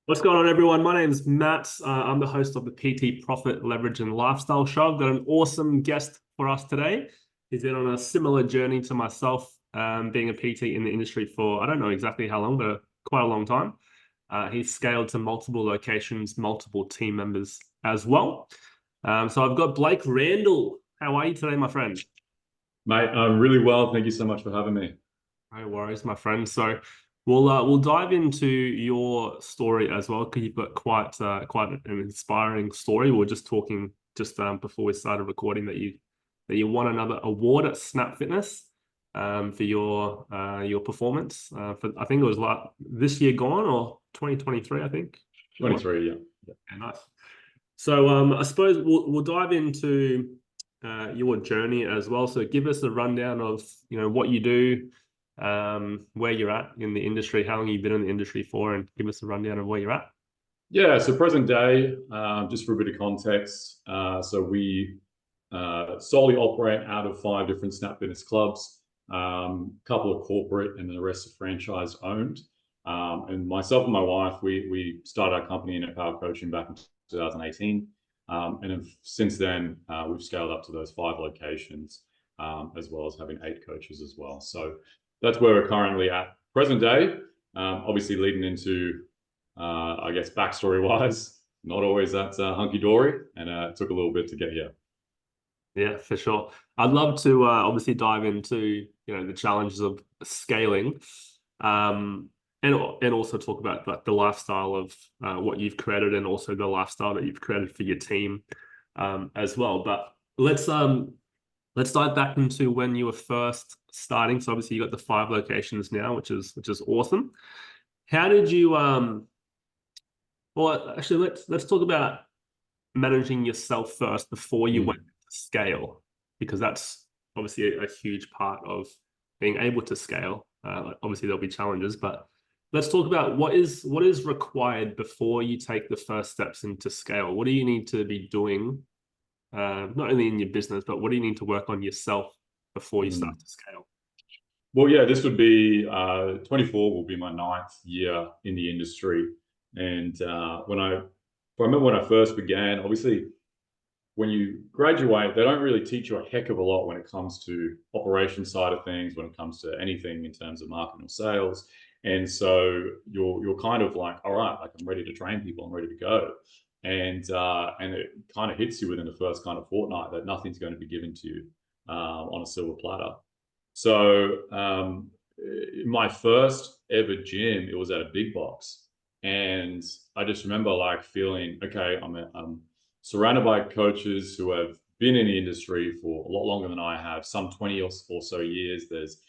What's going on, everyone? My name's Matt. I'm the host of the PT Profit Leverage and Lifestyle Show. I've got an awesome guest for us today. He's been on a similar journey to myself, being a PT in the industry for, I don't know exactly how long, but quite a long time. He's scaled to multiple locations, multiple team members as well. So I've got Blake Randall. How are you today, my friend? Mate, I'm really well. Thank you so much for having me. No worries, my friend. So we'll dive into your story as well because you've got quite an inspiring story. We were just talking before we started recording that you won another award at Snap Fitness for your performance for I think it was like this year gone or 2023 I think it was. 23, yeah. Yeah, nice. So I suppose we'll dive into your journey as well. So give us a rundown of what you do, where you're at in the industry, how long you've been in the industry for, and give us a rundown of where you're at. Yeah, so present day, just for a bit of context, so we solely operate out of 5 different Snap Fitness clubs, a couple of corporate, and then the rest are franchise owned. And myself and my wife, we started our company in power coaching back in 2018, and have, since then we've scaled up to those 5 locations, as well as having 8 coaches as well. So that's where we're currently at present day. Obviously, leading into I guess backstory wise, not always that hunky dory, and it took a little bit to get here. Yeah, for sure. I'd love to obviously dive into the challenges of scaling, um, and also talk about like the lifestyle of what you've created and also the lifestyle that you've created for your team as well. But let's dive back into when you were first starting. So obviously you got the 5 locations now, which is awesome. How did you well actually let's talk about managing yourself first before you went Mm. to scale, because that's obviously a huge part of being able to scale. Like obviously there'll be challenges, but let's talk about what is required before you take the first steps into scale. What do you need to be doing, not only in your business, but what do you need to work on yourself before you start Mm. to scale? Well, yeah, this would be 24 will be my 9th year in the industry, and I remember when I first began. Obviously, when you graduate, they don't really teach you a heck of a lot when it comes to operation side of things, when it comes to anything in terms of marketing or sales. And so you're kind of like, all right, like I'm ready to train people, I'm ready to go. And it kind of hits you within the first kind of fortnight that nothing's going to be given to you on a silver platter. So my first ever gym, it was at a big box. And I just remember like feeling, okay, I'm surrounded by coaches who have been in the industry for a lot longer than I have, some 20 or so years. There's,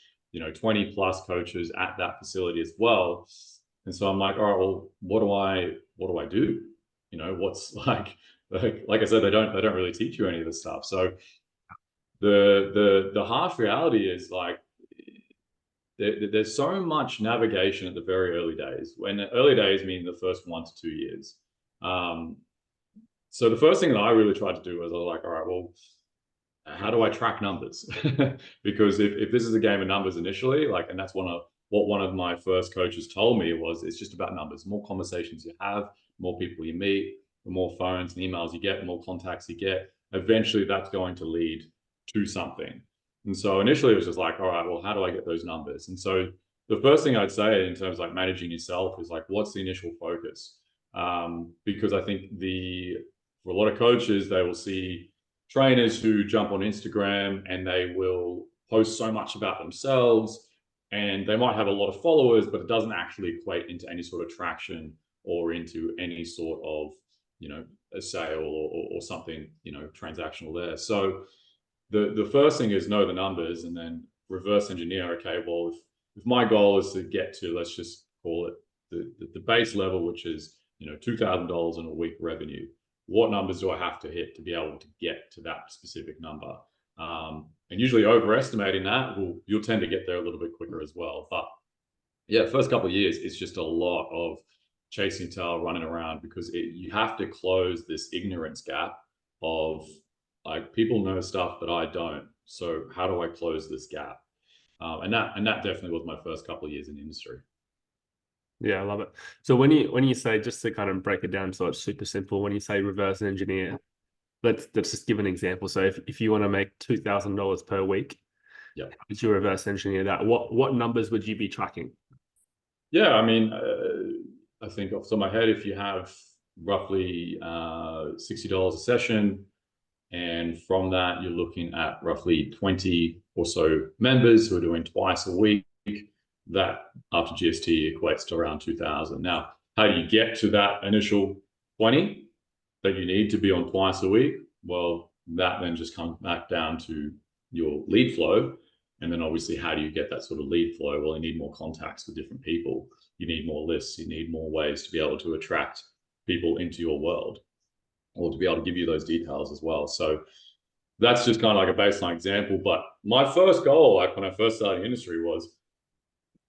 20 plus coaches at that facility as well. And so I'm like, all right, well, what do I do? What's like I said, they don't really teach you any of this stuff. So the harsh reality is like there's so much navigation at the very early days. When the early days mean the first 1 to 2 years. Um, so the first thing that I really tried to do was I was like, all right, well, how do I track numbers? Because if this is a game of numbers initially, like, and that's one of my first coaches told me was it's just about numbers. The more conversations you have, the more people you meet, the more phones and emails you get, the more contacts you get. Eventually, that's going to lead to something. And so initially, it was just like, all right, well, how do I get those numbers? And so the first thing I'd say in terms of like managing yourself is like, what's the initial focus? Because I think for a lot of coaches, they will see trainers who jump on Instagram and they will post so much about themselves, and they might have a lot of followers, but it doesn't actually equate into any sort of traction or into any sort of, a sale or something, transactional there. So the first thing is know the numbers and then reverse engineer. Okay, well, if my goal is to get to, let's just call it the base level, which is $2,000 in a week revenue, what numbers do I have to hit to be able to get to that specific number? And usually overestimating that you'll tend to get there a little bit quicker as well. But yeah, first couple of years, it's just a lot of chasing tail, running around, because you have to close this ignorance gap of like people know stuff that I don't. So how do I close this gap? And that definitely was my first couple of years in the industry. Yeah, I love it. So when you say, just to kind of break it down so it's super simple, when you say reverse engineer, let's just give an example. So if you want to make $2,000 per week, Yeah. how would you reverse engineer that? What numbers would you be tracking? Yeah, I mean, I think off the top of my head, if you have roughly $60 a session, and from that you're looking at roughly 20 or so members who are doing twice a week, that after GST equates to around 2,000. Now, how do you get to that initial 20 that you need to be on twice a week? Well, that then just comes back down to your lead flow. And then obviously, how do you get that sort of lead flow? Well, you need more contacts with different people. You need more lists. You need more ways to be able to attract people into your world, or to be able to give you those details as well. So that's just kind of like a baseline example. But my first goal, like when I first started in the industry, was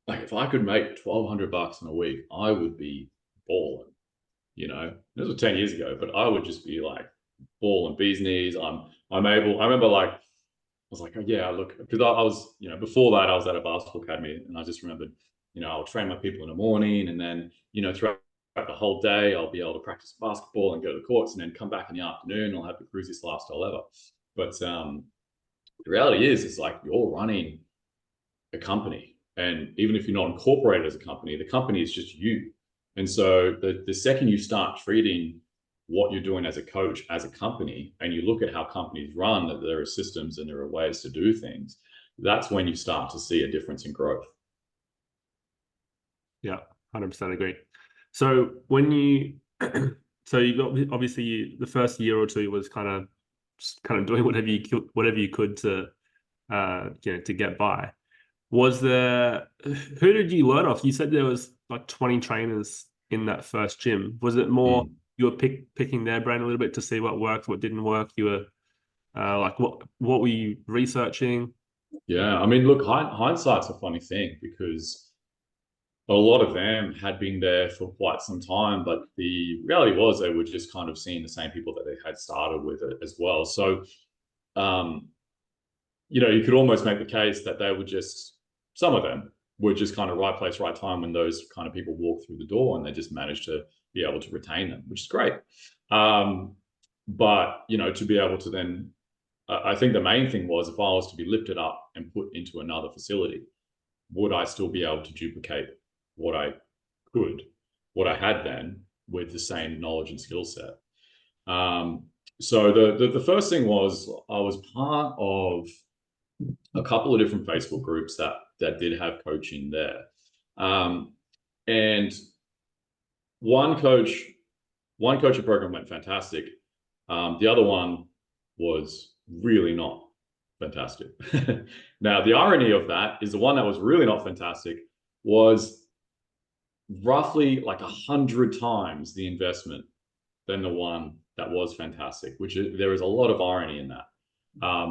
like, if I could make $1,200 in a week, I would be balling. You know, this was 10 years ago, but I would just be like balling bees knees. I'm able. I remember like, I was like, oh, yeah, look, because I was, before that I was at a basketball academy, and I just remembered, I'll train my people in the morning, and then, throughout the whole day, I'll be able to practice basketball and go to the courts, and then come back in the afternoon, and I'll have the cruisiest lifestyle ever. But the reality is like, you're running a company, and even if you're not incorporated as a company, the company is just you. And so the second you start treating what you're doing as a coach as a company, and you look at how companies run, that there are systems and there are ways to do things, that's when you start to see a difference in growth. Yeah, 100% agree. So when you so you got, obviously the first year or two was kind of doing whatever you could to to get by. Was there, who did you learn off? You said there was like 20 trainers in that first gym. Was it more Mm. you were picking their brain a little bit to see what worked, what didn't work? You were like, what were you researching? Yeah, I mean, look, hindsight's a funny thing, because a lot of them had been there for quite some time, but the reality was they were just kind of seeing the same people that they had started with it as well. So, um, you could almost make the case that they were just, some of them were just kind of right place, right time when those kind of people walked through the door, and they just managed to be able to retain them, which is great. But, to be able to then, I think the main thing was, if I was to be lifted up and put into another facility, would I still be able to duplicate what I could, what I had then, with the same knowledge and skill set? So the first thing was, I was part of a couple of different Facebook groups that did have coaching there, and one coach one coaching program went fantastic. The other one was really not fantastic. Now, the irony of that is, the one that was really not fantastic was roughly like 100 times the investment than the one that was fantastic, there is a lot of irony in that.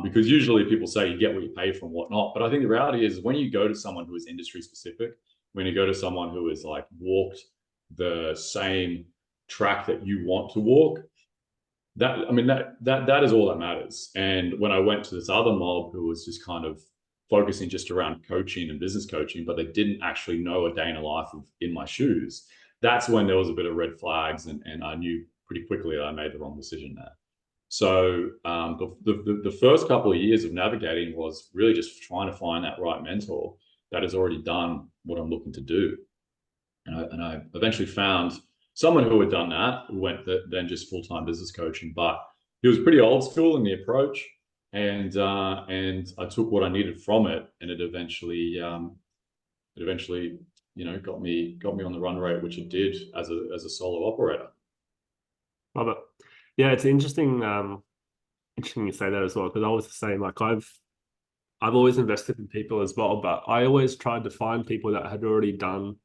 Because usually people say you get what you pay for and whatnot. But I think the reality is, when you go to someone who is industry specific, when you go to someone who has like walked the same track that you want to walk, that is all that matters. And when I went to this other mob who was just kind of focusing just around coaching and business coaching, but they didn't actually know a day in a life in my shoes, that's when there was a bit of red flags, and I knew pretty quickly that I made the wrong decision there. So the first couple of years of navigating was really just trying to find that right mentor that has already done what I'm looking to do. And I eventually found someone who had done that, who went then just full-time business coaching, but he was pretty old school in the approach. And I took what I needed from it, and it eventually got me on the run rate, which it did as a solo operator. Love it. Yeah, it's interesting you say that as well, because I was the same. Like I've always invested in people as well, but I always tried to find people that had already done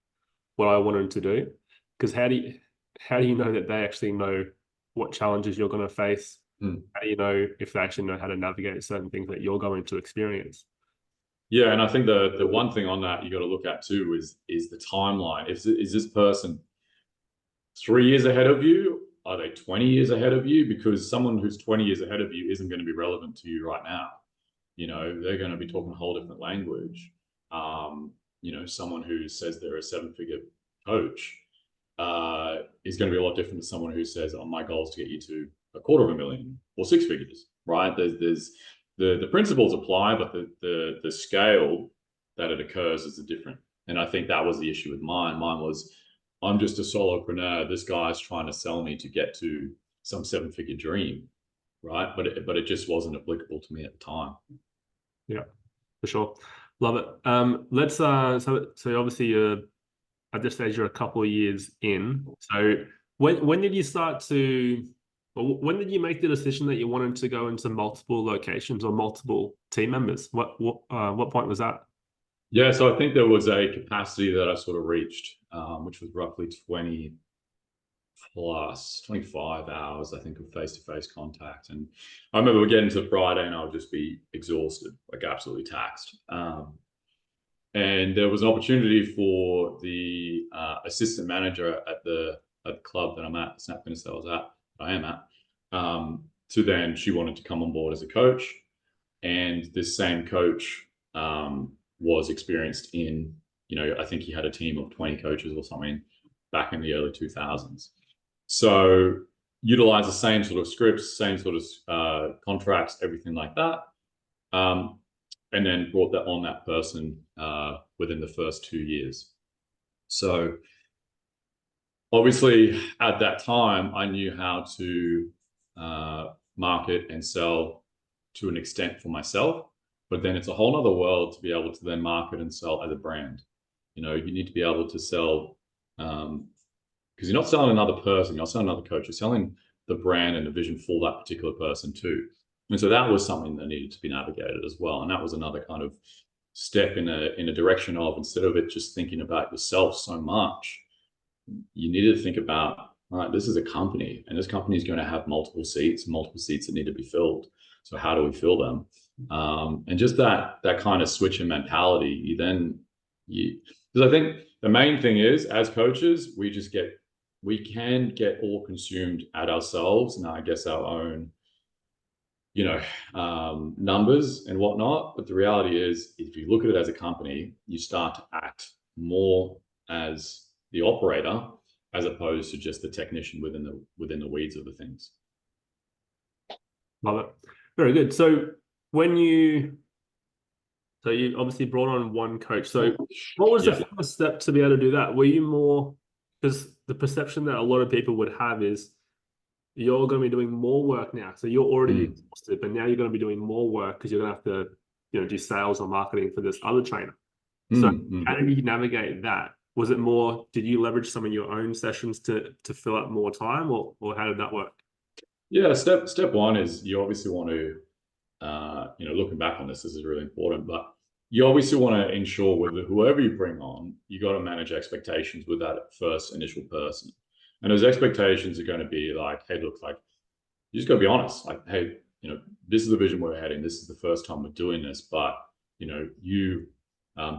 what I wanted to do. Because how do you know that they actually know what challenges you're going to face? Hmm. How do you know if they actually know how to navigate certain things that you're going to experience? Yeah, and I think the one thing on that you got to look at too is the timeline. Is this person 3 years ahead of you? Are they 20 years ahead of you? Because someone who's 20 years ahead of you isn't going to be relevant to you right now. They're going to be talking a whole different language. Someone who says they're a seven-figure coach is going to be a lot different to someone who says, "Oh, my goal is to get you to $250,000 or six figures." Right? There's the principles apply, but the scale that it occurs is different. And I think that was the issue with mine. Mine was, I'm just a solopreneur. This guy's trying to sell me to get to some seven-figure dream, right? But it just wasn't applicable to me at the time. Yeah, for sure. Love it. Let's so obviously you're at this stage, you're a couple of years in. So when did you start to, or when did you make the decision that you wanted to go into multiple locations or multiple team members? What point was that? Yeah, so I think there was a capacity that I sort of reached, which was roughly 20 plus 25 hours, I think, of face-to-face contact. And I remember getting to Friday and I would just be exhausted, like absolutely taxed. And there was an opportunity for the assistant manager at the club that I'm at, the Snap Fitness that I am at, to then she wanted to come on board as a coach. And this same coach was experienced in, I think he had a team of 20 coaches or something back in the early 2000s. So utilize the same sort of scripts, same sort of contracts, everything like that. And then brought that on that person within the first 2 years. So obviously at that time, I knew how to market and sell to an extent for myself, but then it's a whole nother world to be able to then market and sell as a brand. You need to be able to sell, because you're not selling another person, you're not selling another coach, you're selling the brand and the vision for that particular person too. And so that was something that needed to be navigated as well. And that was another kind of step in a direction of, instead of it just thinking about yourself so much, you needed to think about, all right, this is a company, and this company is going to have multiple seats that need to be filled. So how do we fill them? And just that kind of switch in mentality, because I think the main thing is, as coaches, we can get all consumed at ourselves and I guess our own numbers and whatnot. But the reality is, if you look at it as a company, you start to act more as the operator as opposed to just the technician within the weeds of the things. Love it. Very good. So you obviously brought on one coach. So what was the first step to be able to do that? Were you more, because the perception that a lot of people would have is you're going to be doing more work now. So you're already exhausted, but now you're going to be doing more work because you're going to have to, do sales or marketing for this other trainer. So how did you navigate that? Was it more, did you leverage some of your own sessions to fill up more time, or how did that work? Yeah, step one is you obviously want to, looking back on this is really important, but you obviously want to ensure with whoever you bring on, you got to manage expectations with that first initial person. And those expectations are going to be like, hey, look, like, you just got to be honest. Like, hey, this is the vision we're heading. This is the first time we're doing this, but, you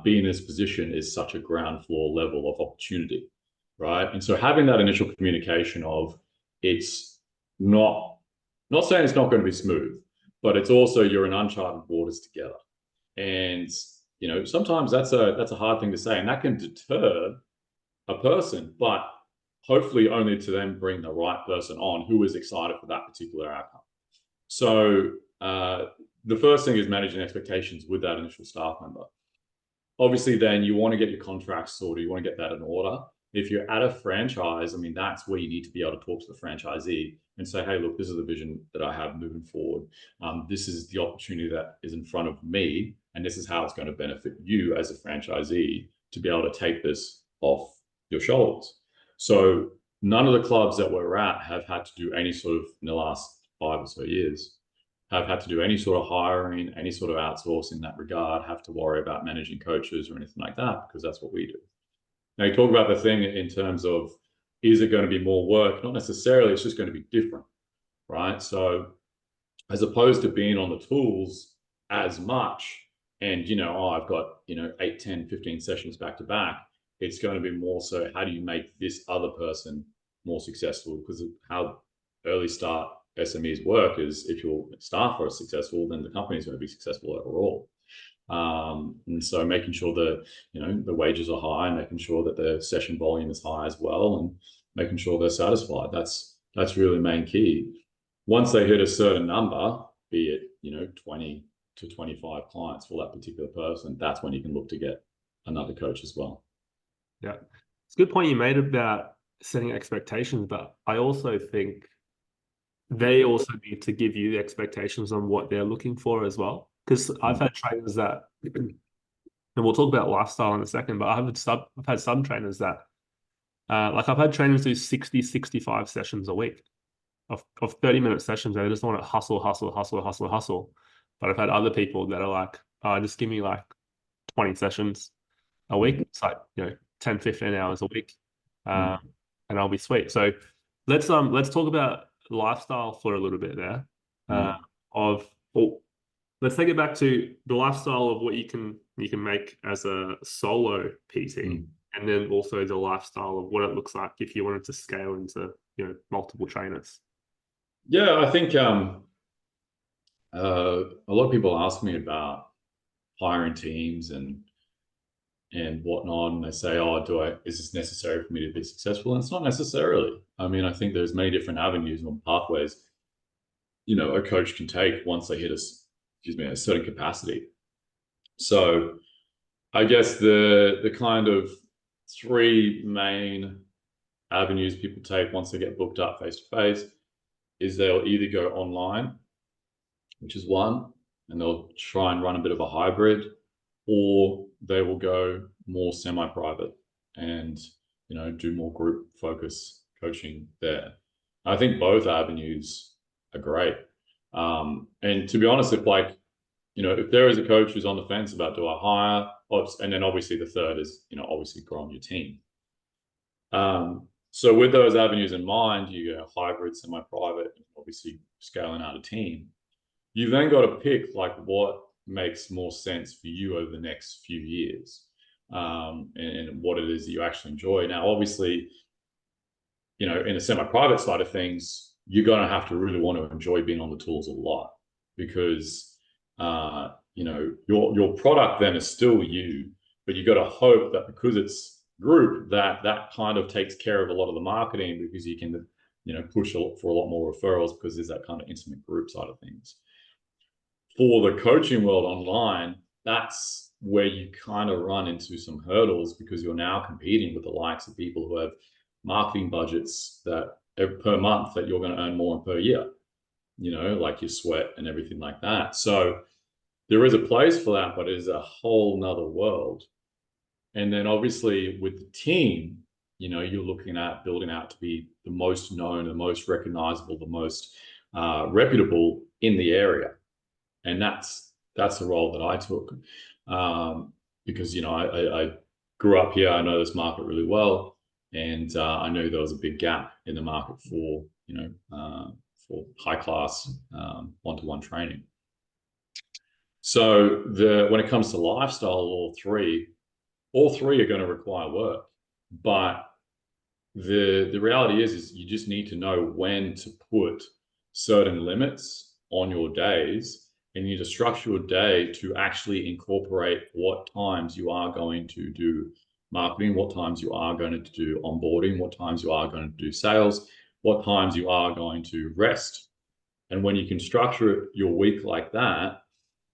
being in this position is such a ground floor level of opportunity, right? And so having that initial communication of, it's not saying it's not going to be smooth, but it's also, you're in uncharted waters together. And, sometimes that's a hard thing to say, and that can deter a person, but hopefully only to then bring the right person on who is excited for that particular outcome. So the first thing is managing expectations with that initial staff member. Obviously, then you want to get your contracts sorted. You want to get that in order. If you're at a franchise, I mean, that's where you need to be able to talk to the franchisee and say, hey, look, this is the vision that I have moving forward. This is the opportunity that is in front of me, and this is how it's going to benefit you as a franchisee to be able to take this off your shoulders. So none of the clubs that we're at have had to do any sort of, in the last 5 or so years, have had to do any sort of hiring, any sort of outsourcing in that regard, have to worry about managing coaches or anything like that, because that's what we do. Now, you talk about the thing in terms of, is it going to be more work? Not necessarily, it's just going to be different, right? So as opposed to being on the tools as much and, I've got, 8, 10, 15 sessions back to back, it's going to be more so, how do you make this other person more successful? Because of how early start SMEs work is, if your staff are successful, then the company is going to be successful overall. And so making sure that, the wages are high, and making sure that the session volume is high as well, and making sure they're satisfied. That's really the main key. Once they hit a certain number, be it, 20 to 25 clients for that particular person, that's when you can look to get another coach as well. Yeah. It's a good point you made about setting expectations, but I also think they also need to give you the expectations on what they're looking for as well. Because I've had trainers that, and we'll talk about lifestyle in a second, but I've had some trainers that, like I've had trainers do 60, 65 sessions a week of 30-minute sessions, and they just want to hustle, hustle, hustle, hustle, hustle. But I've had other people that are like, just give me like 20 sessions a week. It's like, 10, 15 hours a week. And I'll be sweet. So let's talk about lifestyle for a little bit there. Let's take it back to the lifestyle of what you can make as a solo PT, and then also the lifestyle of what it looks like if you wanted to scale into multiple trainers. Yeah, I think a lot of people ask me about hiring teams and whatnot, and they say, "Oh, is this necessary for me to be successful?" And it's not necessarily. I mean, I think there's many different avenues and pathways, a coach can take once they hit a certain capacity. So I guess the kind of three main avenues people take once they get booked up face to face is they'll either go online, which is one, and they'll try and run a bit of a hybrid, or they will go more semi-private and do more group focus coaching there. I think both avenues are great. And to be honest, if there is a coach who's on the fence about do I hire, and then obviously the third is obviously growing your team. So with those avenues in mind, you go hybrid, semi-private, obviously scaling out a team. You then got to pick like what makes more sense for you over the next few years, and what it is that you actually enjoy. Now, obviously, in the semi-private side of things, you're going to have to really want to enjoy being on the tools a lot, because your product then is still you, but you got to hope that because it's group, that kind of takes care of a lot of the marketing, because you can push for a lot more referrals, because there's that kind of intimate group side of things. For the coaching world online, that's where you kind of run into some hurdles, because you're now competing with the likes of people who have marketing budgets that per month that you're going to earn more per year, like your sweat and everything like that. So there is a place for that, but it is a whole nother world. And then obviously with the team, you're looking at building out to be the most known, the most recognizable, the most reputable in the area. And that's the role that I took, because I grew up here. I know this market really well, and I knew there was a big gap in the market for for high class one-to-one training. So when it comes to lifestyle, all three are going to require work, but the reality is you just need to know when to put certain limits on your days, and you need to structure your day to actually incorporate what times you are going to do marketing, what times you are going to do onboarding, what times you are going to do sales, what times you are going to rest. And when you can structure your week like that,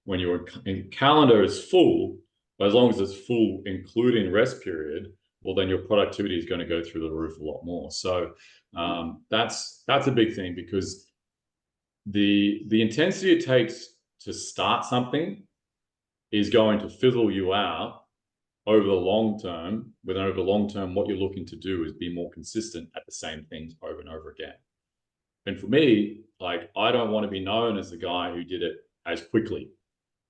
when your calendar is full, but as long as it's full, including rest period, well, then your productivity is going to go through the roof a lot more. So that's a big thing, because the intensity it takes to start something is going to fizzle you out over the long term. Over the long term, what you're looking to do is be more consistent at the same things over and over again. And for me, like, I don't want to be known as the guy who did it as quickly,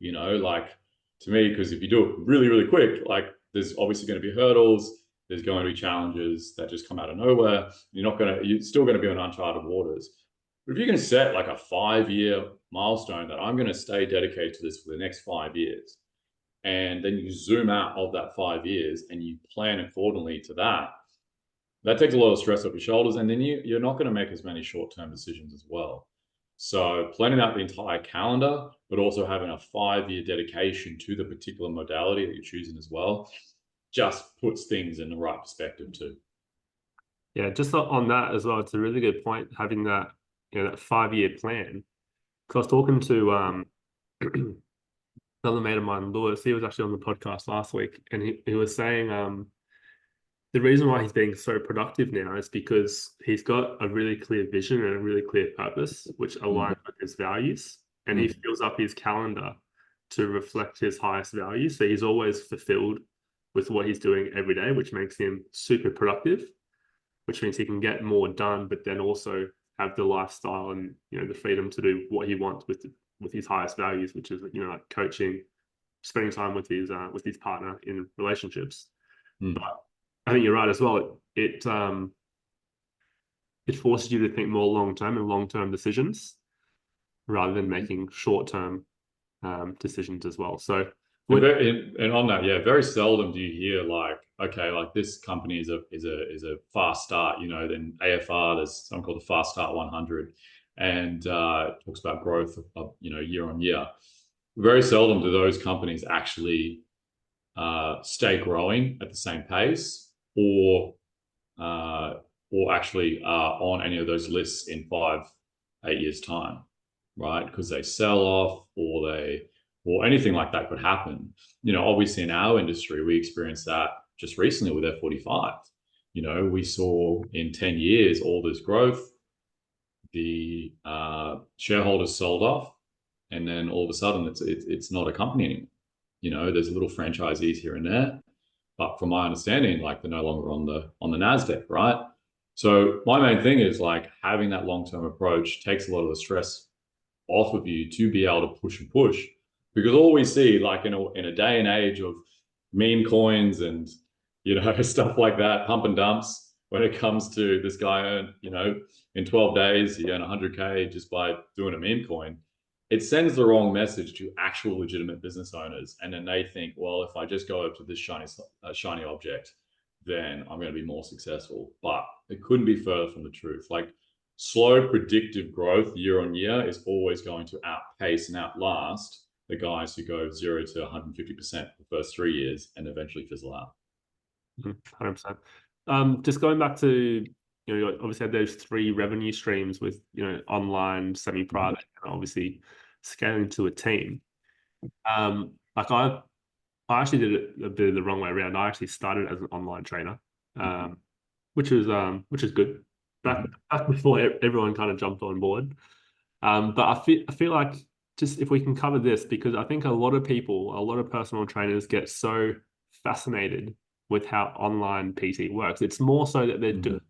to me, because if you do it really, really quick, like, there's obviously going to be hurdles. There's going to be challenges that just come out of nowhere. You're still going to be on uncharted waters. But if you can set like a 5-year milestone that I'm going to stay dedicated to this for the next 5 years, and then you zoom out of that 5 years and you plan accordingly to that takes a lot of stress off your shoulders, and then you're not going to make as many short-term decisions as well. So planning out the entire calendar, but also having a 5-year dedication to the particular modality that you're choosing as well, just puts things in the right perspective too. Yeah, just on that as well, it's a really good point having that, that 5-year plan. Because I was talking to another mate of mine, Lewis. He was actually on the podcast last week, and he was saying the reason why he's being so productive now is because he's got a really clear vision and a really clear purpose, which aligns with his values, and he fills up his calendar to reflect his highest values. So he's always fulfilled with what he's doing every day, which makes him super productive, which means he can get more done, but then also have the lifestyle and the freedom to do what he wants with his highest values, which is like coaching, spending time with his partner in relationships. But I think you're right as well. It forces you to think more long term and long term decisions rather than making short term decisions as well. So and on that, yeah, very seldom do you hear like, okay, like this company is a fast start. Then AFR, there's something called the Fast Start 100, and talks about growth of year on year. Very seldom do those companies actually stay growing at the same pace, or actually are on any of those lists in 5-8 years time, right? Because they sell off, or anything like that could happen. Obviously in our industry, we experienced that just recently with F45. We saw in 10 years all this growth, the shareholders sold off, and then all of a sudden it's not a company anymore. There's little franchisees here and there, but from my understanding, like they're no longer on the NASDAQ, right? So my main thing is like having that long-term approach takes a lot of the stress off of you to be able to push and push, because all we see, like in a day and age of meme coins and stuff like that, pump and dumps, when it comes to this guy earned, in 12 days he earned 100K just by doing a meme coin. It sends the wrong message to actual legitimate business owners, and then they think, well, if I just go over to this shiny object, then I'm going to be more successful. But it couldn't be further from the truth. Like, slow predictive growth year on year is always going to outpace and outlast the guys who go 0 to 150% the first 3 years and eventually fizzle out. 100%. Just going back to, you obviously had those 3 revenue streams with, online, semi-private, and obviously scaling to a team. Like I actually did it a bit of the wrong way around. I actually started as an online trainer, which is good. Back before everyone kind of jumped on board. But I feel like just if we can cover this, because I think a lot of personal trainers get so fascinated with how online PT works. It's more so that they're doing.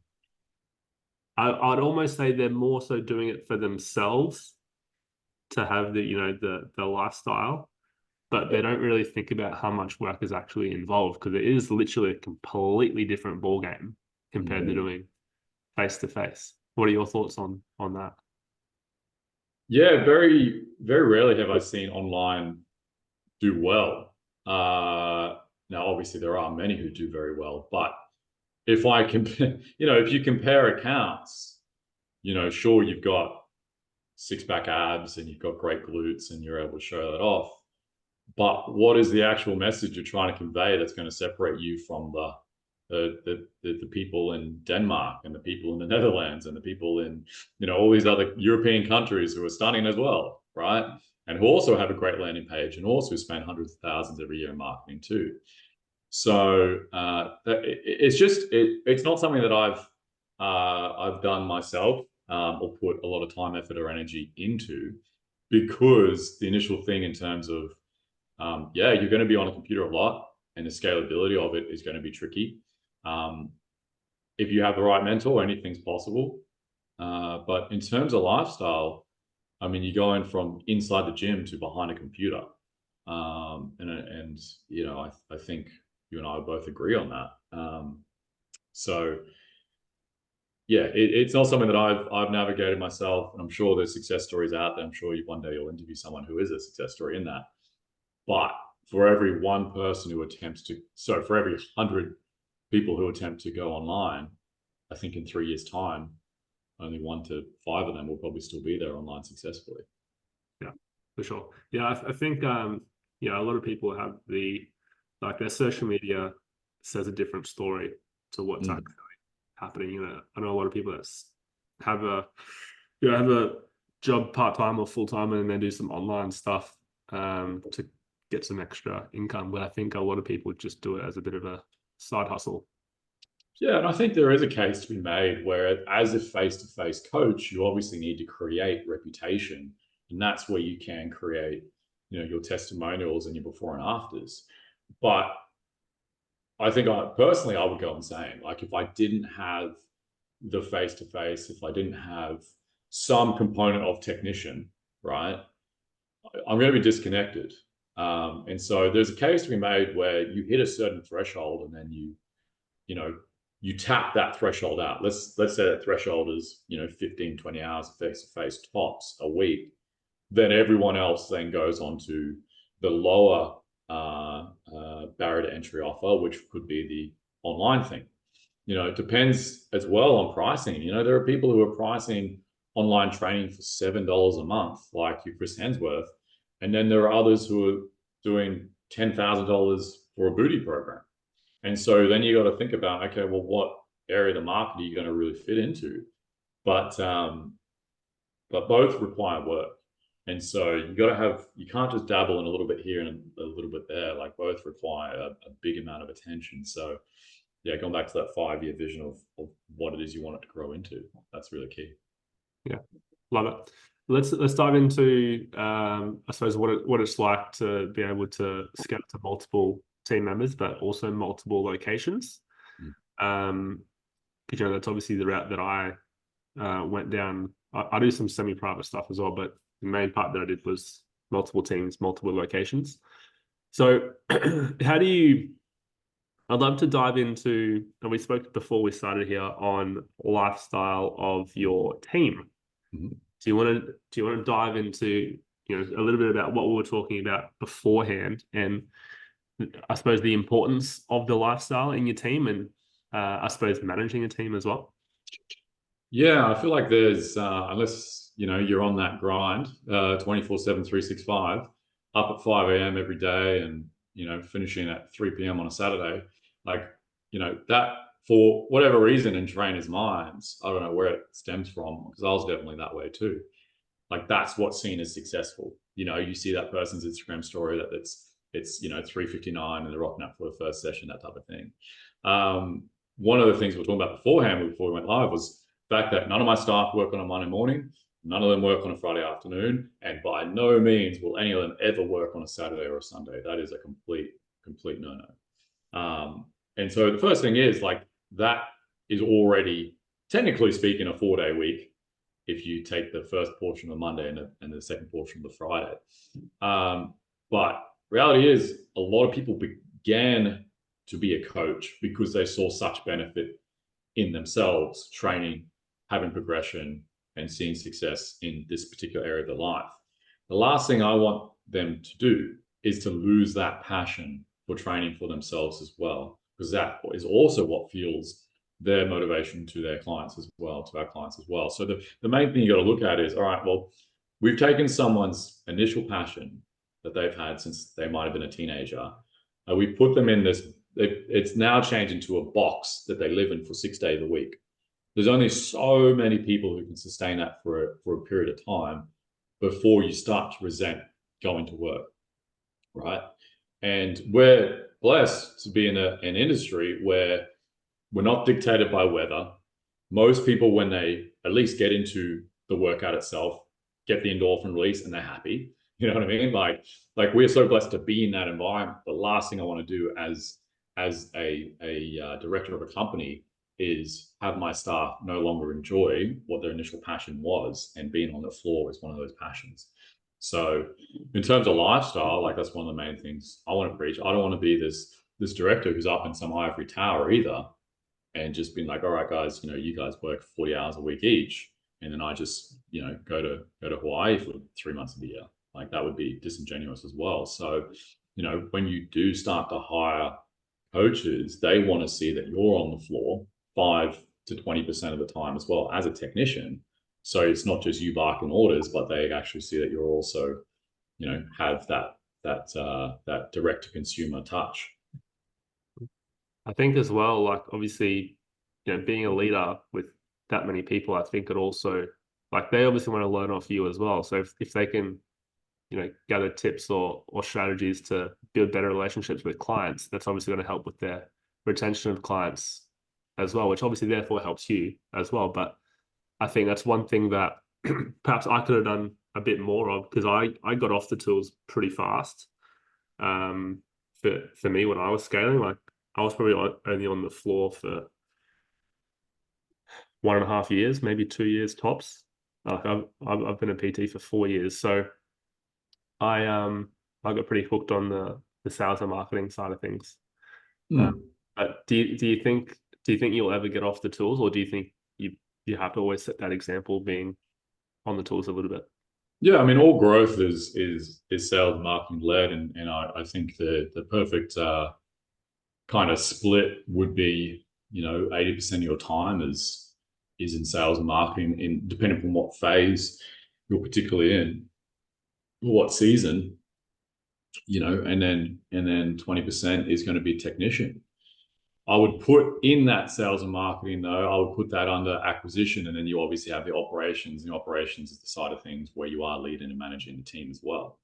I'd almost say they're more so doing it for themselves to have the lifestyle, but they don't really think about how much work is actually involved, because it is literally a completely different ball game compared to doing face to face. What are your thoughts on that? Yeah, very, very rarely have I seen online do well. Now, obviously, there are many who do very well, but if I compare, if you compare accounts, sure, you've got six-pack abs and you've got great glutes and you're able to show that off. But what is the actual message you're trying to convey that's going to separate you from the people in Denmark and the people in the Netherlands and the people in all these other European countries who are stunning as well, right? And who also have a great landing page and also spend hundreds of thousands every year in marketing too. So it's not something that I've done myself, or put a lot of time, effort, or energy into, because the initial thing in terms of you're going to be on a computer a lot, and the scalability of it is going to be tricky. If you have the right mentor, anything's possible. But in terms of lifestyle, I mean, you're going from inside the gym to behind a computer. And I think you and I both agree on that. So yeah, it's not something that I've navigated myself, and I'm sure there's success stories out there. I'm sure one day you'll interview someone who is a success story in that. But for every one person who for every 100 people who attempt to go online, I think in 3 years' time, only 1 to 5 of them will probably still be there online successfully. Yeah, for sure. Yeah, I think a lot of people have their social media says a different story to what's actually happening. I know a lot of people that have a job part-time or full-time and then do some online stuff to get some extra income. But I think a lot of people just do it as a bit of a side hustle. Yeah, and I think there is a case to be made where, as a face-to-face coach, you obviously need to create reputation, and that's where you can create, your testimonials and your before and afters. But I think I would go insane. Like, if I didn't have the face-to-face, if I didn't have some component of technician, right, I'm going to be disconnected. And so there's a case to be made where you hit a certain threshold and then you tap that threshold out. Let's say that threshold is 15, 20 hours face-to-face tops a week. Then everyone else then goes on to the lower barrier to entry offer, which could be the online thing. It depends as well on pricing. There are people who are pricing online training for $7 a month, like your Chris Hemsworth, and then there are others who are doing $10,000 for a booty program. And so then you got to think about, okay, well, what area of the market are you going to really fit into? But both require work. And so you can't just dabble in a little bit here and a little bit there. Like, both require a big amount of attention. So yeah, going back to that 5-year vision of what it is you want it to grow into, that's really key. Yeah, love it. Let's dive into I suppose what it's like to be able to scale to multiple team members, but also multiple locations. Because that's obviously the route that I went down. I do some semi-private stuff as well, but the main part that I did was multiple teams, multiple locations. So I'd love to dive into, and we spoke before we started here, on lifestyle of your team. Mm-hmm. Do you want to dive into a little bit about what we were talking about beforehand, and I suppose the importance of the lifestyle in your team, and I suppose managing a team as well? Yeah, I feel like there's unless you're on that grind 24/7, 365, up at 5 a.m. every day, and finishing at 3 p.m. on a Saturday, like that, for whatever reason in trainers' minds, I don't know where it stems from, because I was definitely that way too. Like, that's what's seen as successful. You see that person's Instagram story it's 3:59 and they're rocking up for the first session, that type of thing. One of the things we were talking about beforehand, before we went live, was the fact that none of my staff work on a Monday morning, none of them work on a Friday afternoon, and by no means will any of them ever work on a Saturday or a Sunday. That is a complete no-no. And so the first thing is, like, that is already, technically speaking, a 4-day week if you take the first portion of Monday and the second portion of the Friday. But reality is, a lot of people began to be a coach because they saw such benefit in themselves, training, having progression, and seeing success in this particular area of their life. The last thing I want them to do is to lose that passion for training for themselves as well, because that is also what fuels their motivation to their clients as well, to our clients as well. So the main thing you got to look at is, all right, well, we've taken someone's initial passion that they've had since they might have been a teenager, and we put them in this, it's now changed into a box that they live in for 6 days a week. There's only so many people who can sustain that for a period of time before you start to resent going to work, right? And we're blessed to be in an industry where we're not dictated by weather. Most people, when they at least get into the workout itself, get the endorphin release and they're happy. You know what I mean? Like we're so blessed to be in that environment. The last thing I want to do as a director of a company is have my staff no longer enjoy what their initial passion was, and being on the floor is one of those passions. So in terms of lifestyle, like, that's one of the main things I want to preach. I don't want to be this director who's up in some ivory tower either, and just being like, all right, guys, you guys work 40 hours a week each, and then I just, go to Hawaii for 3 months of the year. Like, that would be disingenuous as well. So, when you do start to hire coaches, they want to see that you're on the floor 5 to 20% of the time as well as a technician. So it's not just you barking orders, but they actually see that you're also, have that direct to consumer touch. I think as well, like obviously, being a leader with that many people, I think it also, like they obviously want to learn off you as well. So if they can, gather tips or strategies to build better relationships with clients, that's obviously going to help with their retention of clients as well, which obviously therefore helps you as well. But I think that's one thing that perhaps I could have done a bit more of, because I got off the tools pretty fast. For me, when I was scaling, like I was probably only on the floor for 1.5 years, maybe 2 years tops. Like I've been a PT for 4 years, so I got pretty hooked on the sales and marketing side of things. But do you think you'll ever get off the tools, or do you think you have to always set that example being on the tools a little bit? Yeah, I mean, all growth is sales and marketing led, and I think the perfect kind of split would be 80% of your time is in sales and marketing, in depending on what phase you're particularly in, what season, and then 20% is going to be technician. I would put in that sales and marketing, though, I would put that under acquisition. And then you obviously have the operations. And the operations is the side of things where you are leading and managing the team as well.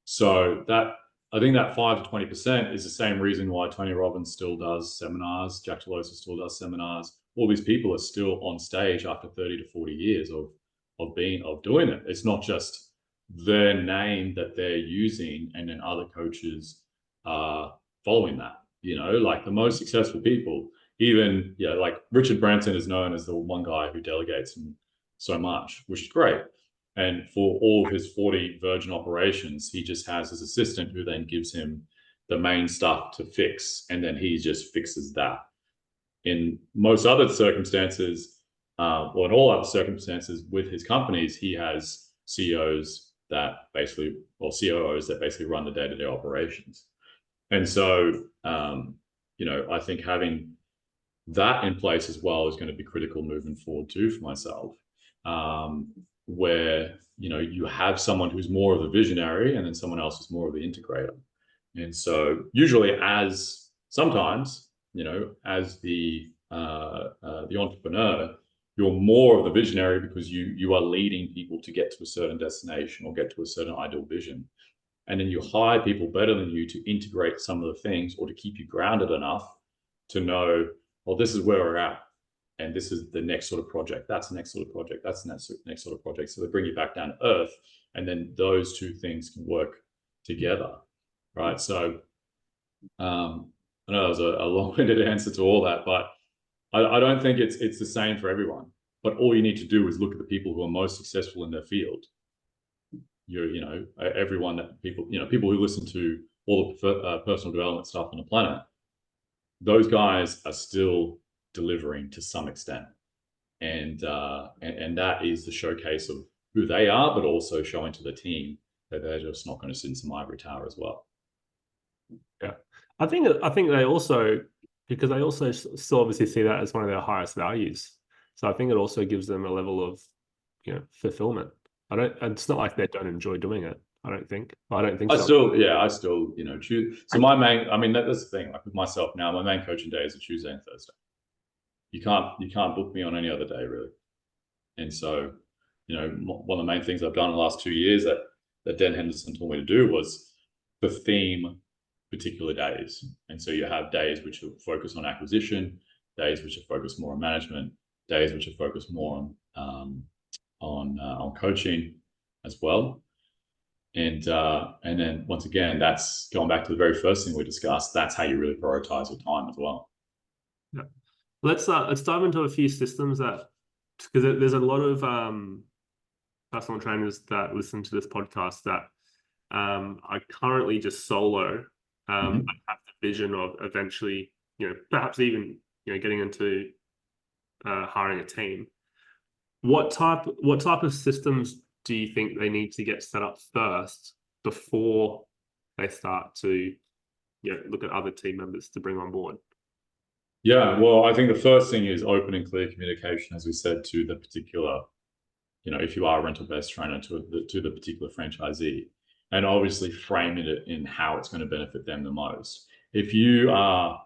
So I think that 5 to 20% is the same reason why Tony Robbins still does seminars, Jack Delosa still does seminars. All these people are still on stage after 30 to 40 years of doing it. It's not just their name that they're using and then other coaches are following that. Like the most successful people, even like Richard Branson is known as the one guy who delegates so much, which is great. And for all of his 40 Virgin operations, he just has his assistant who then gives him the main stuff to fix, and then he just fixes that. In most other circumstances, or in all other circumstances with his companies, he has CEOs that basically, or COOs that basically run the day-to-day operations. And so, I think having that in place as well is going to be critical moving forward too for myself, where, you have someone who's more of the visionary and then someone else who's more of the integrator. And so usually sometimes, as the entrepreneur, you're more of the visionary because you are leading people to get to a certain destination or get to a certain ideal vision. And then you hire people better than you to integrate some of the things or to keep you grounded enough to know, well, this is where we're at. And this is the next sort of project. That's the next sort of project. That's the next sort of project. So they bring you back down to earth. And then those two things can work together. Right. So I know that was a long-winded answer to all that, but I don't think it's the same for everyone. But all you need to do is look at the people who are most successful in their field. Everyone that people who listen to all the personal development stuff on the planet, those guys are still delivering to some extent, and that is the showcase of who they are, but also showing to the team that they're just not going to sit in some ivory tower as well. Yeah, I think they also, because they also still obviously see that as one of their highest values. So I think it also gives them a level of fulfillment. It's not like they don't enjoy doing it. I don't think I so. still choose. So my main, I mean, that's the thing. Like with myself now, my main coaching day is a Tuesday and Thursday. You can't book me on any other day really. And so, one of the main things I've done in the last 2 years that Dan Henderson told me to do was the theme particular days. And so you have days which are focused on acquisition, days which are focused more on management, days which are focused more on coaching as well. And then once again, that's going back to the very first thing we discussed. That's how you really prioritize your time as well. Yeah. Let's dive into a few systems that, because there's a lot of personal trainers that listen to this podcast that are currently just solo, but have the vision of eventually, perhaps even getting into hiring a team. What type of systems do you think they need to get set up first before they start to look at other team members to bring on board? Yeah, well, I think the first thing is open and clear communication, as we said, to the particular, if you are a rental-based trainer, to the particular franchisee, and obviously frame it in how it's going to benefit them the most. If you are,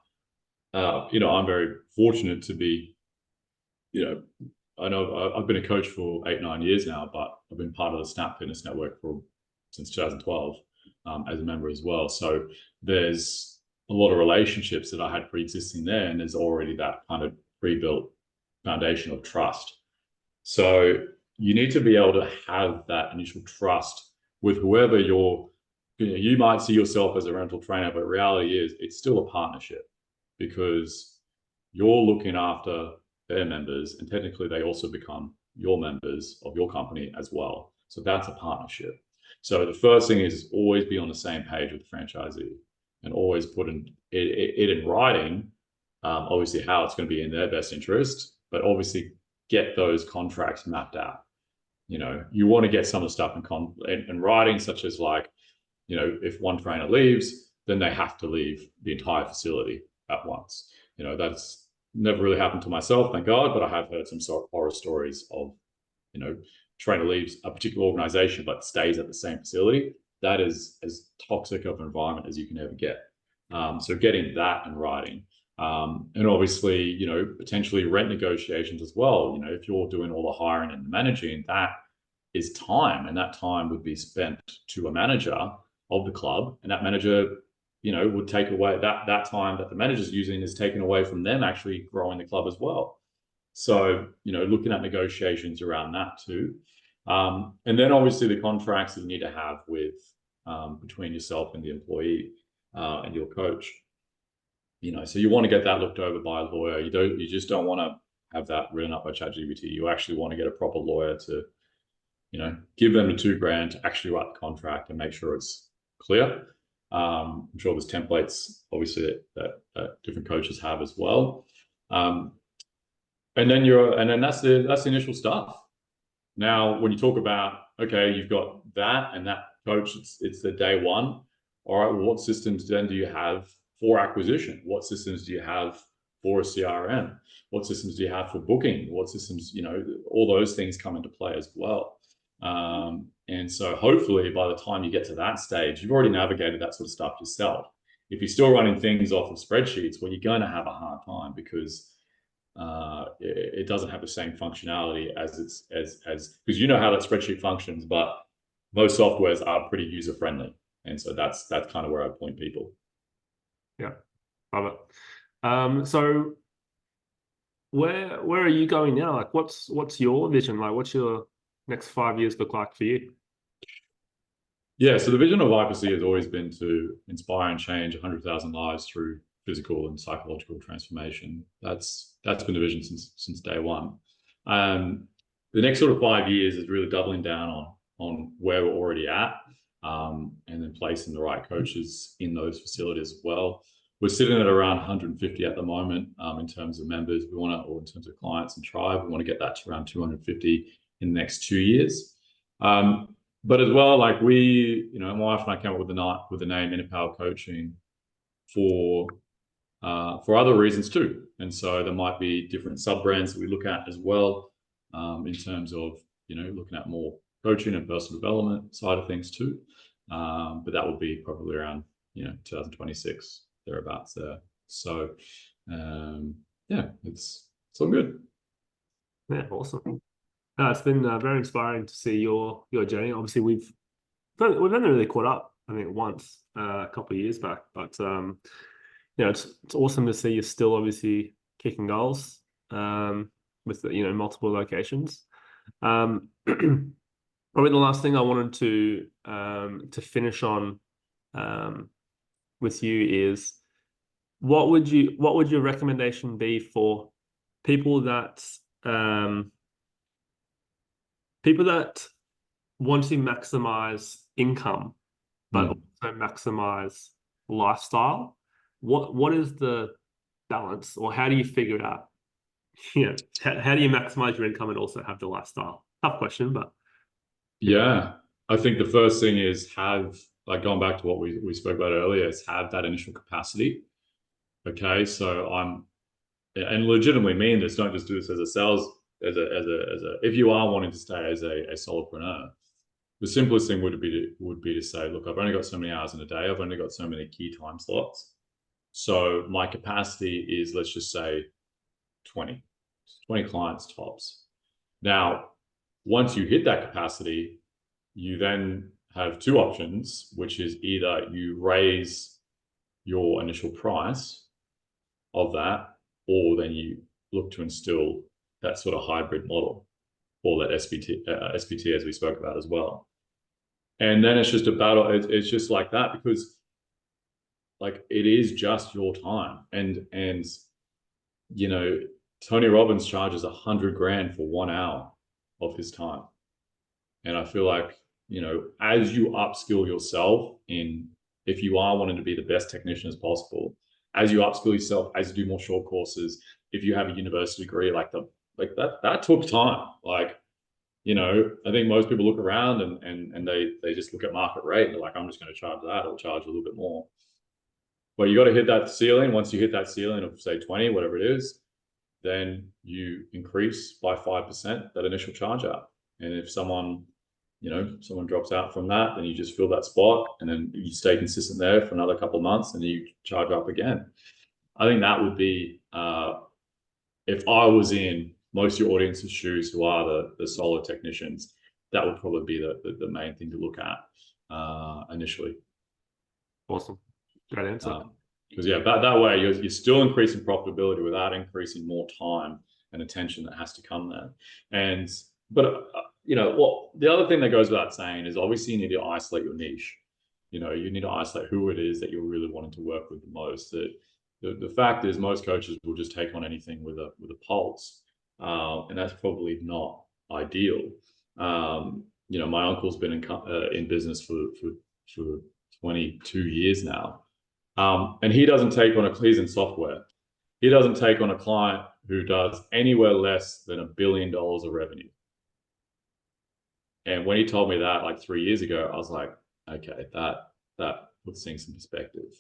I'm very fortunate to be, I know I've been a coach for 8, 9 years now, but I've been part of the Snap Fitness Network since 2012 as a member as well. So there's a lot of relationships that I had pre-existing there, and there's already that kind of pre-built foundation of trust. So you need to be able to have that initial trust with whoever you might see yourself as a rental trainer, but reality is it's still a partnership because you're looking after their members, and technically they also become your members of your company as well. So that's a partnership. So the first thing is always be on the same page with the franchisee and always put it in writing, obviously how it's going to be in their best interest, but obviously get those contracts mapped out. You want to get some of the stuff in writing, such as like, if one trainer leaves, then they have to leave the entire facility at once. That's never really happened to myself, thank God, but I have heard some sort of horror stories of, trainer leaves a particular organization but stays at the same facility. That is as toxic of an environment as you can ever get. So getting that in writing. And obviously, potentially rent negotiations as well. If you're doing all the hiring and the managing, that is time, and that time would be spent to a manager of the club, and that manager, would take away that time that the manager's using is taken away from them actually growing the club as well. So, looking at negotiations around that too. And then obviously the contracts that you need to have with between yourself and the employee and your coach. So you want to get that looked over by a lawyer. You just don't want to have that written up by ChatGPT. You actually want to get a proper lawyer to, give them the $2,000 to actually write the contract and make sure it's clear. I'm sure there's templates, obviously, that different coaches have as well. And then that's the initial stuff. Now, when you talk about, okay, you've got that and that coach, it's the day one. All right, well, what systems then do you have for acquisition? What systems do you have for a CRM? What systems do you have for booking? What systems, all those things come into play as well. And so hopefully by the time you get to that stage, you've already navigated that sort of stuff yourself. If you're still running things off of spreadsheets, well, you're going to have a hard time because it doesn't have the same functionality as because you know how that spreadsheet functions, but most softwares are pretty user friendly, and so that's kind of where I point people. Yeah, love it. So where are you going now? Like, what's your vision? Like, what's your next 5 years look like for you? Yeah, so the vision of IPC has always been to inspire and change 100,000 lives through physical and psychological transformation. That's been the vision since day one. The next sort of 5 years is really doubling down on where we're already at, and then placing the right coaches in those facilities as well. We're sitting at around 150 at the moment in terms of members. Or in terms of clients and tribe, we want to get that to around 250 in the next 2 years. But as well, like my wife and I came up with the name Inner Coaching for other reasons too. And so there might be different sub brands that we look at as well in terms of looking at more coaching and personal development side of things too. But that will be probably around 2026 thereabouts there. So yeah, it's all good. Yeah, awesome. It's been very inspiring to see your journey. Obviously, we've only really caught up, I think, once a couple of years back, but it's awesome to see you're still obviously kicking goals with multiple locations. Probably the last thing I wanted to finish on with you is what would your recommendation be for people that want to maximize income but also maximize lifestyle? What is the balance, or how do you figure it out? How do you maximize your income and also have the lifestyle? Tough question, but yeah, I think the first thing is going back to what we spoke about earlier, is have that initial capacity. Okay, so I'm and legitimately mean this, don't just do this as a sales, if you are wanting to stay as a solopreneur, the simplest thing would be to say, look, I've only got so many hours in a day. I've only got so many key time slots. So my capacity is, let's just say 20 clients tops. Now, once you hit that capacity, you then have two options, which is either you raise your initial price of that, or then you look to instill that sort of hybrid model, or that SPT as we spoke about as well. And then it's just a battle. It's just like that, because like it is just your time. And you know, Tony Robbins charges $100,000 for 1 hour of his time. And I feel like, you know, as you upskill yourself in, if you are wanting to be the best technician as possible, as you upskill yourself, as you do more short courses, if you have a university degree, like that took time. Like, you know, I think most people look around and they just look at market rate and they're like, I'm just going to charge that, or charge a little bit more. But you got to hit that ceiling. Once you hit that ceiling of say 20, whatever it is, then you increase by 5% that initial charge out. And if someone drops out from that, then you just fill that spot, and then you stay consistent there for another couple of months, and you charge up again. I think that would be, if I was in most of your audience's shoes, who are the solo technicians, that would probably be the main thing to look at initially. Awesome. Great answer. Because yeah, that way you're still increasing profitability without increasing more time and attention that has to come there. But you know, well, the other thing that goes without saying is obviously you need to isolate your niche. You know, you need to isolate who it is that you're really wanting to work with the most. The fact is, most coaches will just take on anything with a pulse, and that's probably not ideal. You know, my uncle's been in business for 22 years now. And he doesn't take on he's in software. He doesn't take on a client who does anywhere less than $1 billion of revenue. And when he told me that like 3 years ago, I was like, okay, that puts things in perspective,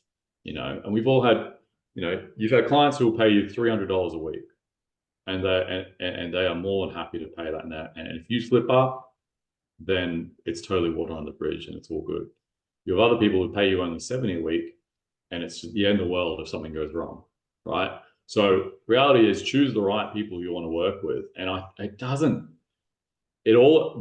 you know. And we've all had, you know, you've had clients who will pay you $300 a week, and they are more than happy to pay that net. And if you slip up, then it's totally water on the bridge and it's all good. You have other people who pay you only 70 a week, and it's the end of the world if something goes wrong, right? So reality is, choose the right people you want to work with. And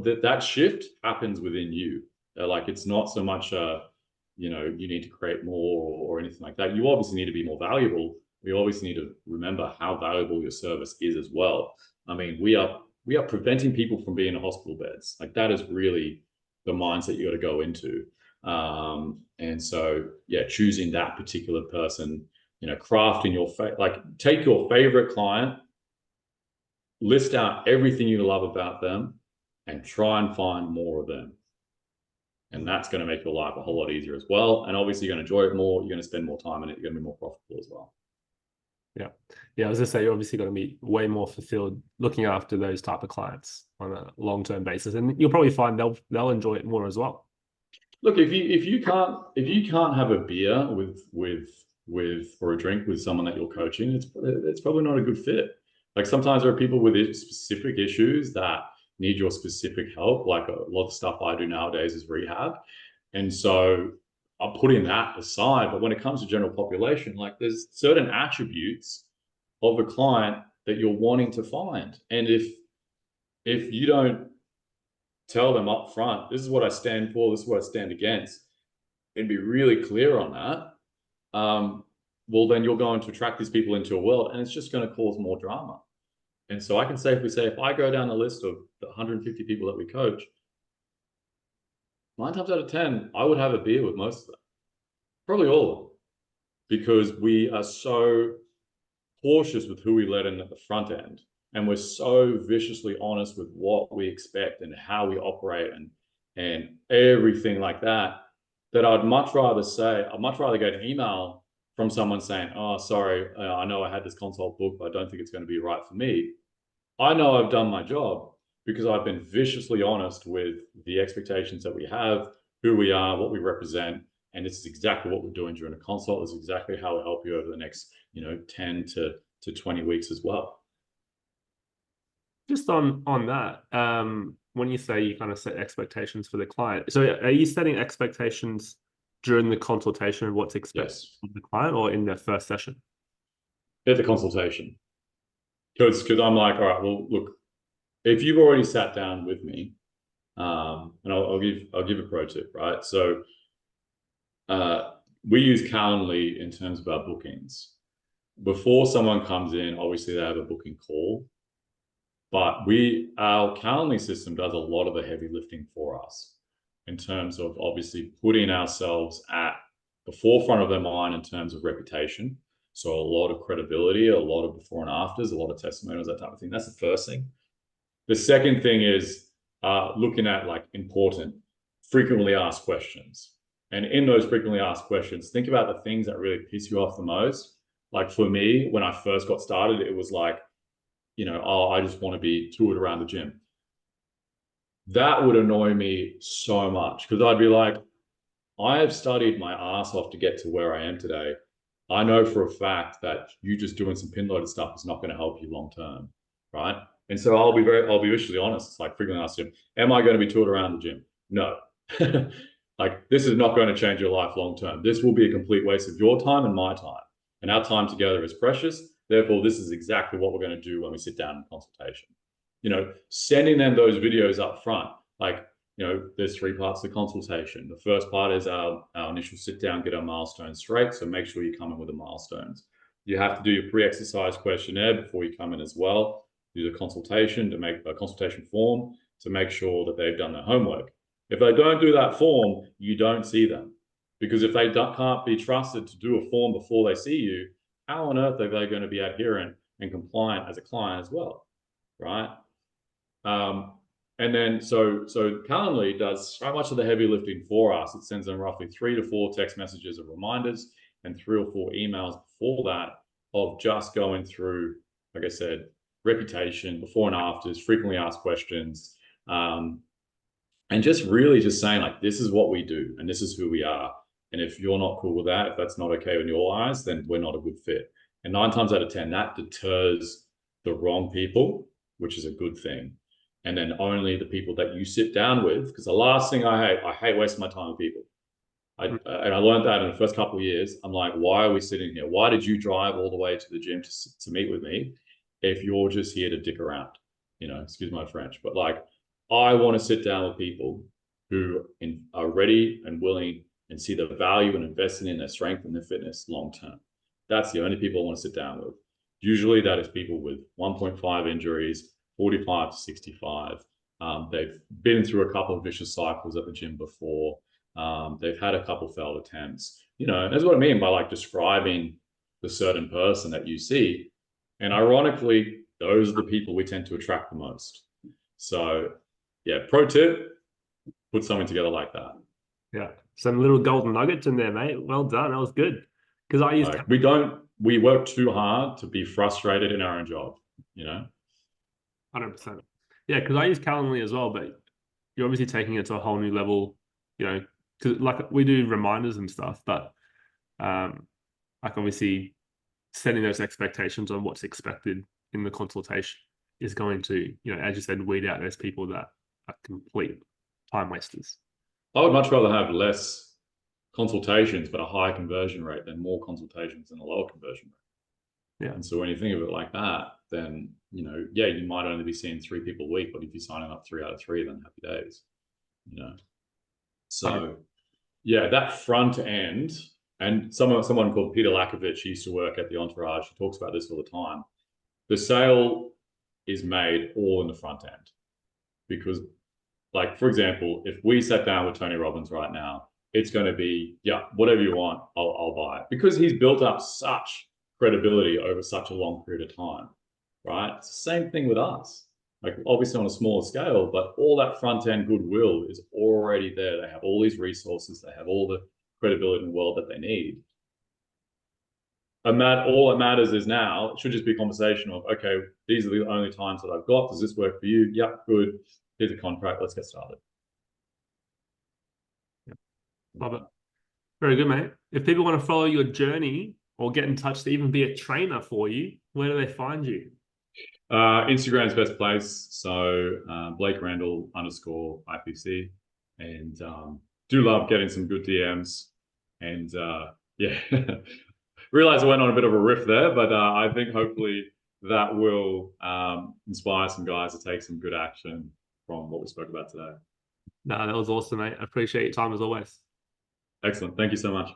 that shift happens within you. Like, it's not so much, you know, you need to create more or anything like that. You obviously need to be more valuable. We obviously need to remember how valuable your service is as well. I mean, we are preventing people from being in hospital beds. Like, that is really the mindset you got to go into. And so, yeah, choosing that particular person, you know, crafting take your favorite client, list out everything you love about them, and try and find more of them. And that's going to make your life a whole lot easier as well. And obviously you're going to enjoy it more. You're going to spend more time in it. You're going to be more profitable as well. Yeah. Yeah. I was going to say, you're obviously going to be way more fulfilled looking after those type of clients on a long-term basis. And you'll probably find they'll enjoy it more as well. Look, if you can't have a beer or a drink with someone that you're coaching, it's probably not a good fit. Like, sometimes there are people with specific issues that need your specific help. Like, a lot of stuff I do nowadays is rehab, and so I'm putting that aside. But when it comes to general population, like, there's certain attributes of a client that you're wanting to find, and if you don't tell them up front, this is what I stand for, this is what I stand against, and be really clear on that, well, then you're going to attract these people into a world, and it's just going to cause more drama. And so I can safely say, if I go down the list of the 150 people that we coach, 9 times out of 10, I would have a beer with most of them, probably all of them, because we are so cautious with who we let in at the front end. And we're so viciously honest with what we expect and how we operate and everything like that, that I'd much rather get an email from someone saying, oh, sorry, I know I had this consult booked, but I don't think it's going to be right for me. I know I've done my job because I've been viciously honest with the expectations that we have, who we are, what we represent, and this is exactly what we're doing during a consult. This is exactly how we'll help you over the next, 10 to to 20 weeks as well. Just on that, when you say you kind of set expectations for the client, so are you setting expectations during the consultation of what's expected Yes. of the client, or in their first session? At the consultation. Because I'm like, all right, well, look, if you've already sat down with me, and I'll give a pro tip, right? So we use Calendly in terms of our bookings. Before someone comes in, obviously they have a booking call, but our Calendly system does a lot of the heavy lifting for us in terms of obviously putting ourselves at the forefront of their mind in terms of reputation. So a lot of credibility, a lot of before and afters, a lot of testimonials, that type of thing. That's the first thing. The second thing is looking at like important, frequently asked questions. And in those frequently asked questions, think about the things that really piss you off the most. Like for me, when I first got started, it was like, oh, I just want to be toured around the gym. That would annoy me so much because I'd be like, I have studied my ass off to get to where I am today. I know for a fact that you just doing some pin loaded stuff is not going to help you long term, right? And so I'll be visually honest. It's like frequently asked him, am I going to be toured around the gym? No. Like this is not going to change your life long term. This will be a complete waste of your time and my time. And our time together is precious. Therefore, this is exactly what we're going to do when we sit down in consultation. Sending them those videos up front, like, there's 3 parts to consultation. The first part is our initial sit down, get our milestones straight. So make sure you come in with the milestones. You have to do your pre-exercise questionnaire before you come in as well. Do the consultation to make a consultation form to make sure that they've done their homework. If they don't do that form, you don't see them. Because if they can't be trusted to do a form before they see you, how on earth are they going to be adherent and compliant as a client as well, right? And then so Calendly does so much of the heavy lifting for us. It sends them roughly 3 to 4 text messages of reminders and 3 or 4 emails before that of just going through, like I said, reputation, before and afters, frequently asked questions, and just really just saying like, this is what we do and this is who we are. And if you're not cool with that, if that's not okay in your eyes, then we're not a good fit. And 9 times out of 10, that deters the wrong people, which is a good thing. And then only the people that you sit down with, because the last thing I hate wasting my time with people. And I learned that in the first couple of years. I'm like, why are we sitting here? Why did you drive all the way to the gym to meet with me if you're just here to dick around? Excuse my French, but like, I want to sit down with people who are ready and willing and see the value in investing in their strength and their fitness long term. That's the only people I want to sit down with. Usually that is people with 1.5 injuries, 45 to 65. They've been through a couple of vicious cycles at the gym before. They've had a couple failed attempts. That's what I mean by like describing the certain person that you see. And ironically, those are the people we tend to attract the most. So yeah, pro tip, put something together like that. Yeah, some little golden nuggets in there, mate. Well done. That was good. Because I used we work too hard to be frustrated in our own job, 100%. Yeah, because I use Calendly as well, but you're obviously taking it to a whole new level, because like we do reminders and stuff, but like obviously setting those expectations on what's expected in the consultation is going to, as you said, weed out those people that are complete time wasters. I would much rather have less consultations but a high conversion rate than more consultations and a lower conversion rate. Yeah. And so when you think of it like that, then yeah, you might only be seeing 3 people a week, but if you're signing up 3 out of 3, then happy days. So yeah, that front end, and someone called Peter Lakovich, he used to work at the Entourage, he talks about this all the time. The sale is made all in the front end. Because, like, for example, if we sat down with Tony Robbins right now, it's going to be, yeah, whatever you want, I'll buy it. Because he's built up such credibility over such a long period of time, right? It's the same thing with us. Like, obviously on a smaller scale, but all that front end goodwill is already there. They have all these resources. They have all the credibility in the world that they need. And that all that matters is now, it should just be a conversation of, okay, these are the only times that I've got. Does this work for you? Yep, good. Here's a contract. Let's get started. Yep. Love it. Very good, mate. If people want to follow your journey, or get in touch to even be a trainer for you, where do they find you? Instagram's best place. So Blake Randall _ IPC, and do love getting some good DMs. And yeah, realize I went on a bit of a riff there, but I think hopefully that will inspire some guys to take some good action from what we spoke about today. No, that was awesome, mate. I appreciate your time as always. Excellent. Thank you so much.